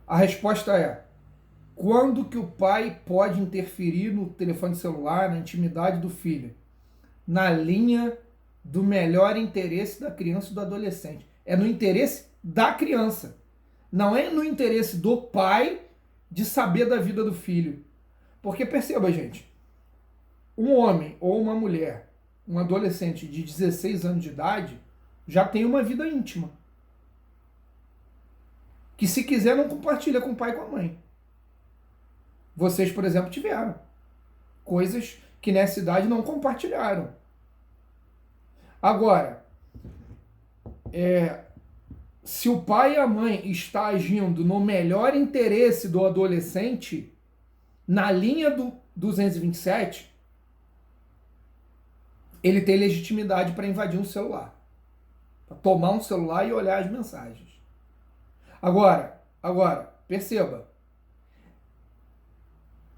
A resposta é: quando que o pai pode interferir no telefone celular, na intimidade do filho? Na linha do melhor interesse da criança e do adolescente. É no interesse da criança. Não é no interesse do pai de saber da vida do filho. Porque perceba, gente, um homem ou uma mulher, um adolescente de 16 anos de idade, já tem uma vida íntima. Que se quiser não compartilha com o pai e com a mãe. Vocês, por exemplo, tiveram coisas que nessa idade não compartilharam. Agora, se o pai e a mãe estão agindo no melhor interesse do adolescente, na linha do 227, ele tem legitimidade para invadir um celular, para tomar um celular e olhar as mensagens. Agora, perceba,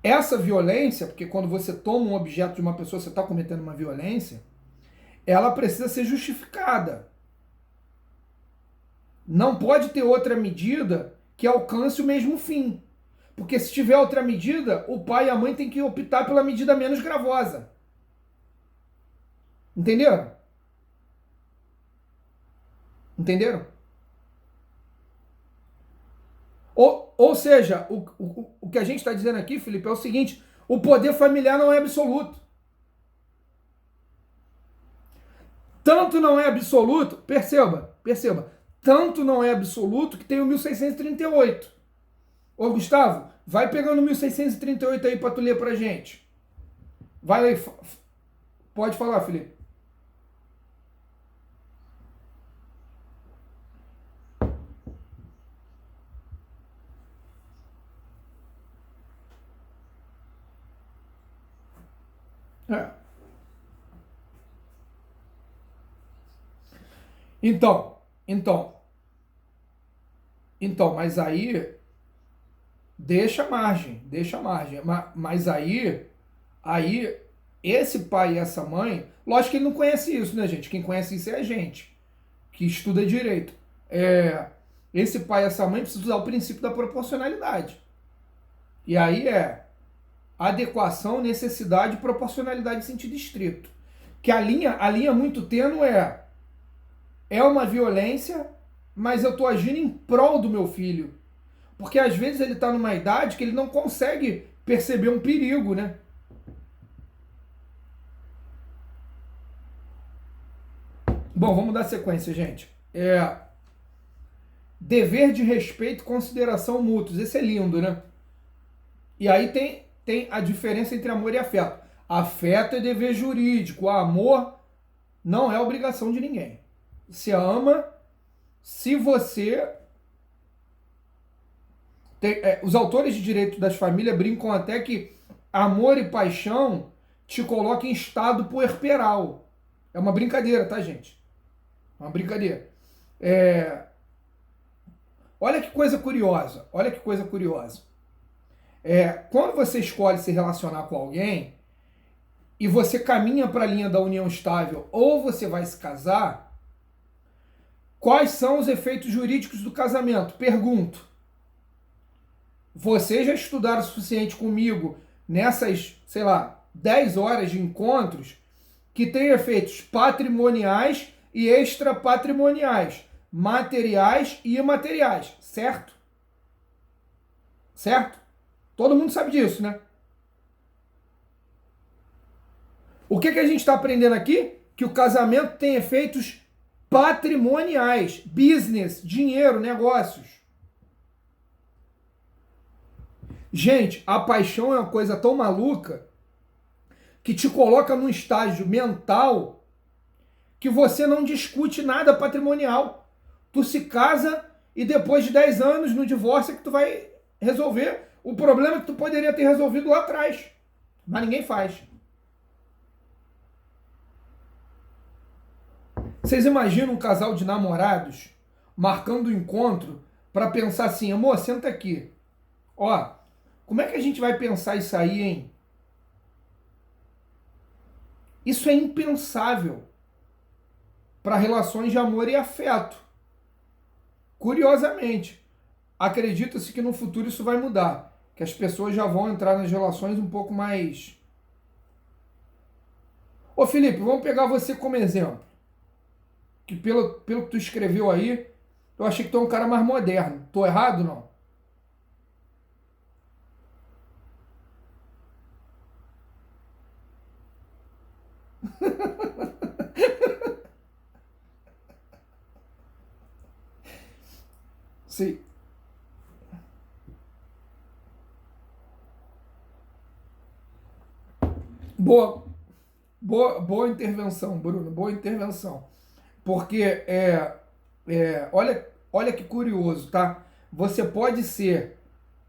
essa violência, porque quando você toma um objeto de uma pessoa, você está cometendo uma violência, ela precisa ser justificada. Não pode ter outra medida que alcance o mesmo fim. Porque se tiver outra medida, o pai e a mãe têm que optar pela medida menos gravosa. Entenderam? Entenderam? Ou seja, o que a gente está dizendo aqui, Felipe, é o seguinte: o poder familiar não é absoluto. Tanto não é absoluto, perceba, tanto não é absoluto que tem o 1638. Ô Gustavo, vai pegando o 1638 aí para tu ler pra gente. Vai aí, pode falar, Felipe. É. Então, então, mas aí deixa margem, mas aí esse pai e essa mãe, lógico que ele não conhece isso, né, gente? Quem conhece isso é a gente, que estuda direito. Esse pai e essa mãe precisam usar o princípio da proporcionalidade. E aí adequação, necessidade, proporcionalidade em sentido estrito. Que a linha muito tênue é uma violência, mas eu estou agindo em prol do meu filho. Porque às vezes ele está numa idade que ele não consegue perceber um perigo, né? Bom, vamos dar sequência, gente. Dever de respeito e consideração mútuos. Esse é lindo, né? E aí tem a diferença entre amor e afeto. Afeto é dever jurídico, amor não é obrigação de ninguém. Se ama, se você... os autores de direito das famílias brincam até que amor e paixão te colocam em estado puerperal. É uma brincadeira, tá, gente? É uma brincadeira. Olha que coisa curiosa. Quando você escolhe se relacionar com alguém e você caminha para a linha da união estável ou você vai se casar, quais são os efeitos jurídicos do casamento? Pergunto. Vocês já estudaram o suficiente comigo nessas, 10 horas de encontros que tem efeitos patrimoniais e extrapatrimoniais, materiais e imateriais, certo? Certo? Todo mundo sabe disso, né? O que a gente está aprendendo aqui? Que o casamento tem efeitos patrimoniais, business, dinheiro, negócios. Gente, a paixão é uma coisa tão maluca que te coloca num estágio mental que você não discute nada patrimonial. Tu se casa e depois de 10 anos no divórcio é que tu vai resolver o problema que tu poderia ter resolvido lá atrás. Mas ninguém faz. Vocês imaginam um casal de namorados marcando o encontro para pensar assim: amor, senta aqui. Ó, como é que a gente vai pensar isso aí, hein? Isso é impensável para relações de amor e afeto. Curiosamente, acredita-se que no futuro isso vai mudar, que as pessoas já vão entrar nas relações um pouco mais... Ô Felipe, vamos pegar você como exemplo, que pelo que tu escreveu aí, eu achei que tu é um cara mais moderno. Tô errado, não? Sim. Boa, boa intervenção, Bruno, boa intervenção. Porque olha que curioso, tá? Você pode ser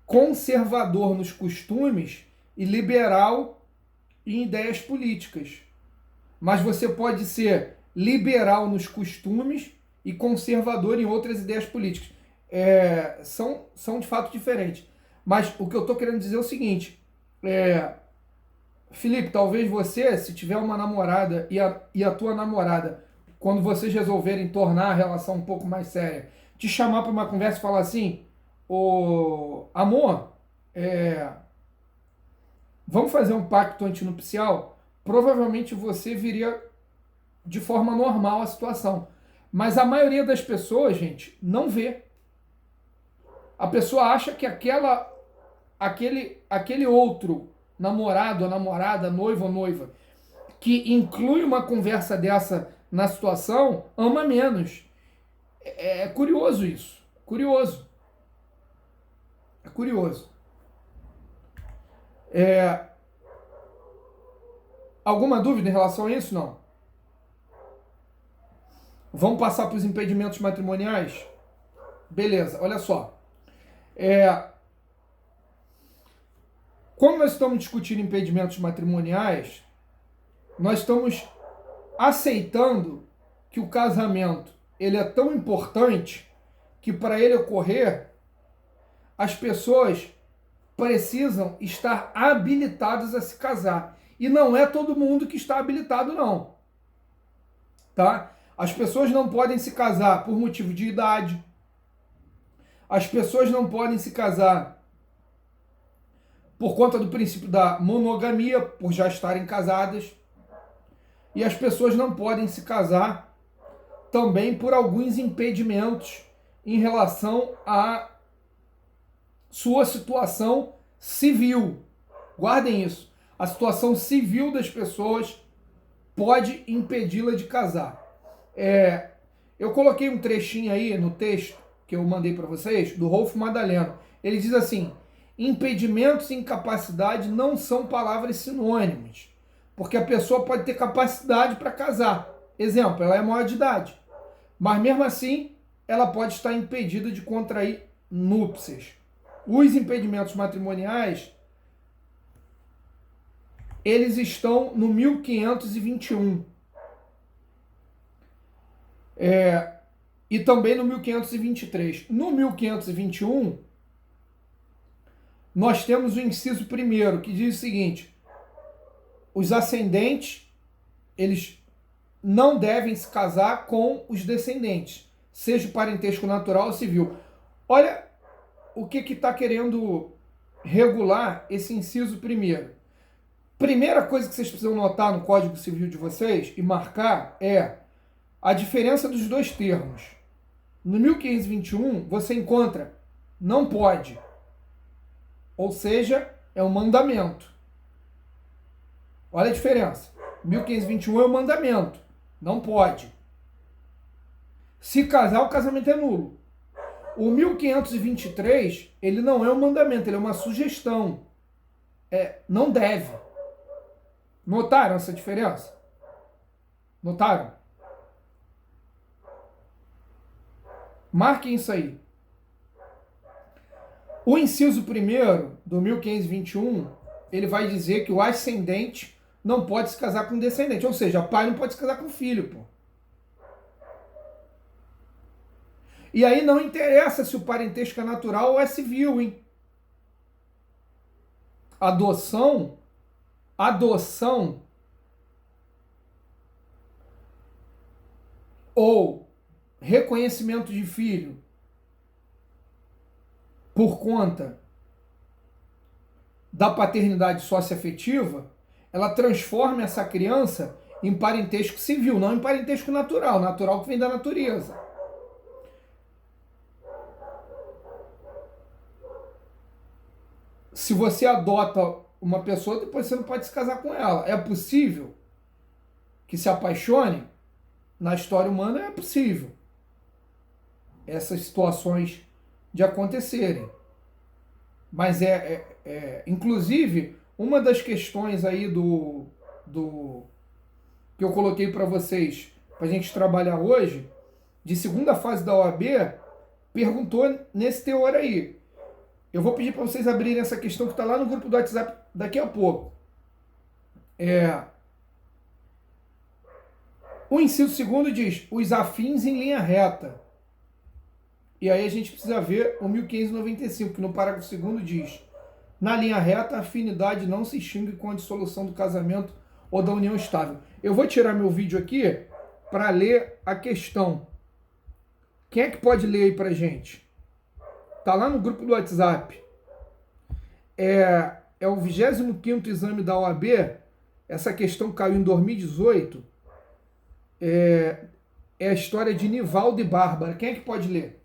conservador nos costumes e liberal em ideias políticas. Mas você pode ser liberal nos costumes e conservador em outras ideias políticas. São de fato diferentes. Mas o que eu estou querendo dizer é o seguinte: é, Felipe, talvez você, se tiver uma namorada e a tua namorada, quando vocês resolverem tornar a relação um pouco mais séria, te chamar para uma conversa e falar assim: Ô, amor, é, vamos fazer um pacto antinupcial? Provavelmente você viria de forma normal a situação. Mas a maioria das pessoas, gente, não vê. A pessoa acha que aquele outro namorado, ou namorada, noivo ou noiva, que inclui uma conversa dessa na situação, ama menos. É curioso isso. Curioso. É curioso. É, alguma dúvida em relação a isso? Não. Vamos passar para os impedimentos matrimoniais? Beleza, olha só. É, quando nós estamos discutindo impedimentos matrimoniais, nós estamos aceitando que o casamento ele é tão importante que para ele ocorrer, as pessoas precisam estar habilitadas a se casar. E não é todo mundo que está habilitado, não. Tá? As pessoas não podem se casar por motivo de idade. As pessoas não podem se casar por conta do princípio da monogamia, por já estarem casadas. E as pessoas não podem se casar também por alguns impedimentos em relação à sua situação civil. Guardem isso. A situação civil das pessoas pode impedi-la de casar. Eu coloquei um trechinho aí no texto que eu mandei para vocês, do Rolf Madaleno. Ele diz assim: impedimentos e incapacidade não são palavras sinônimas, porque a pessoa pode ter capacidade para casar. Exemplo, ela é maior de idade, mas mesmo assim ela pode estar impedida de contrair núpcias. Os impedimentos matrimoniais, eles estão no 1521. E também no 1523. No 1521, nós temos o inciso primeiro, que diz o seguinte: os ascendentes, eles não devem se casar com os descendentes, seja o parentesco natural ou civil. Olha o que está querendo regular esse inciso primeiro. Primeira coisa que vocês precisam notar no Código Civil de vocês e marcar é a diferença dos dois termos. No 1521, você encontra não pode, ou seja, é um mandamento. Olha a diferença. 1521 é um mandamento, não pode. Se casar, o casamento é nulo. O 1523, ele não é um mandamento, ele é uma sugestão. Não deve. Notaram essa diferença? Notaram? Marquem isso aí. O inciso primeiro do 1521, ele vai dizer que o ascendente não pode se casar com descendente. Ou seja, pai não pode se casar com filho, pô. E aí não interessa se o parentesco é natural ou é civil, hein? Adoção ou reconhecimento de filho por conta da paternidade socioafetiva, ela transforma essa criança em parentesco civil, não em parentesco natural, natural que vem da natureza. Se você adota uma pessoa, depois você não pode se casar com ela. É possível que se apaixone? Na história humana é possível essas situações de acontecerem. Mas inclusive, uma das questões aí que eu coloquei para vocês, para a gente trabalhar hoje, de segunda fase da OAB, perguntou nesse teor aí. Eu vou pedir para vocês abrirem essa questão que está lá no grupo do WhatsApp daqui a pouco. O inciso segundo diz, os afins em linha reta. E aí a gente precisa ver o 1595, que no parágrafo segundo diz, na linha reta, a afinidade não se extingue com a dissolução do casamento ou da união estável. Eu vou tirar meu vídeo aqui para ler a questão. Quem é que pode ler aí para gente? Tá lá no grupo do WhatsApp. É o 25º exame da OAB. Essa questão caiu em 2018. É a história de Nivaldo e Bárbara. Quem é que pode ler?